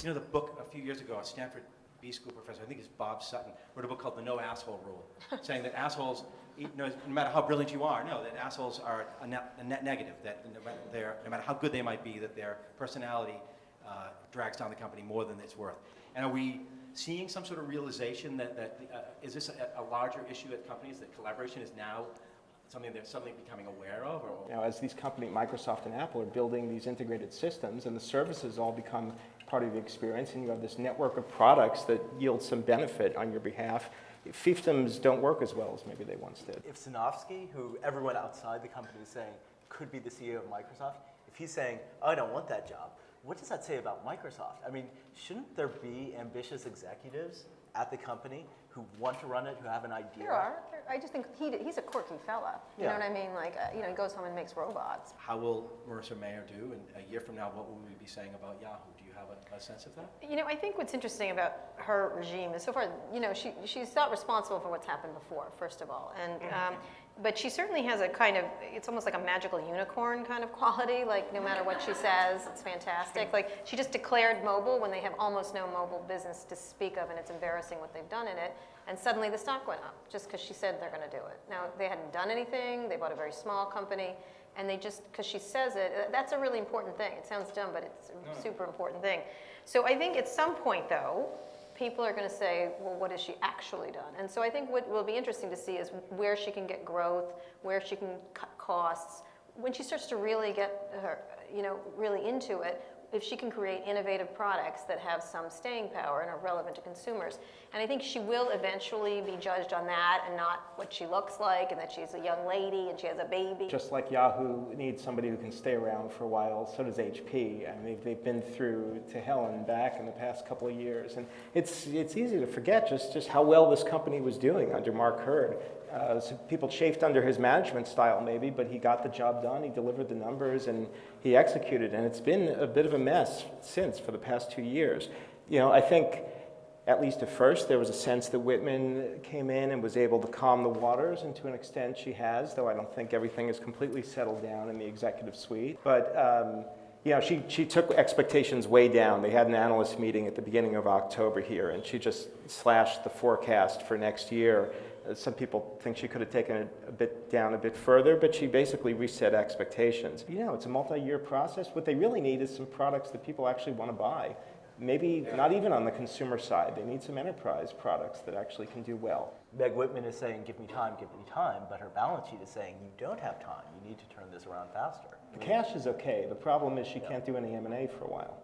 You know, the book a few years ago, a Stanford B school professor, I think it's Bob Sutton, wrote a book called The No Asshole Rule, saying that assholes, no matter how brilliant you are, that assholes are a net negative, that no matter how good they might be, that their personality drags down the company more than it's worth. And are we seeing some sort of realization that is this a larger issue at companies, that collaboration is now something they're suddenly becoming aware of? Or? Now, as these companies, Microsoft and Apple, are building these integrated systems, and the services all become part of the experience, and you have this network of products that yield some benefit on your behalf, fiefdoms don't work as well as maybe they once did. If Sinofsky, who everyone outside the company is saying could be the CEO of Microsoft, if he's saying, oh, I don't want that job, what does that say about Microsoft? I mean, shouldn't there be ambitious executives at the company who want to run it, who have an idea? There are. I just think he's a quirky fella. You know what I mean? Like, he goes home and makes robots. How will Marissa Mayer do? And a year from now, what will we be saying about Yahoo? Do you have a sense of that? You know, I think what's interesting about her regime is so far, she's not responsible for what's happened before, first of all. And but she certainly has a kind of, it's almost like a magical unicorn kind of quality. Like, no matter what she says, it's fantastic. Like, she just declared mobile when they have almost no mobile business to speak of, and it's embarrassing what they've done in it. And suddenly the stock went up just because she said they're going to do it. Now, they hadn't done anything. They bought a very small company. And they just, because she says it, that's a really important thing. It sounds dumb, but it's a super important thing. So I think at some point, though, people are going to say, well, what has she actually done? And so I think what will be interesting to see is where she can get growth, where she can cut costs. When she starts to really get her, really into it, if she can create innovative products that have some staying power and are relevant to consumers. And I think she will eventually be judged on that and not what she looks like and that she's a young lady and she has a baby. Just like Yahoo needs somebody who can stay around for a while, so does HP. I mean, they've been through to hell and back in the past couple of years. And it's easy to forget just how well this company was doing under Mark Hurd. So people chafed under his management style maybe, but he got the job done, he delivered the numbers, and he executed. And it's been a bit of a mess since for the past 2 years. I think, at least at first, there was a sense that Whitman came in and was able to calm the waters, and to an extent she has, though I don't think everything is completely settled down in the executive suite. But she took expectations way down. They had an analyst meeting at the beginning of October here, and she just slashed the forecast for next year. Some people think she could have taken it a bit further, but she basically reset expectations. It's a multi-year process. What they really need is some products that people actually want to buy. Maybe not even on the consumer side. They need some enterprise products that actually can do well. Meg Whitman is saying, give me time, but her balance sheet is saying, you don't have time. You need to turn this around faster. The cash is okay. The problem is she can't do any M&A for a while.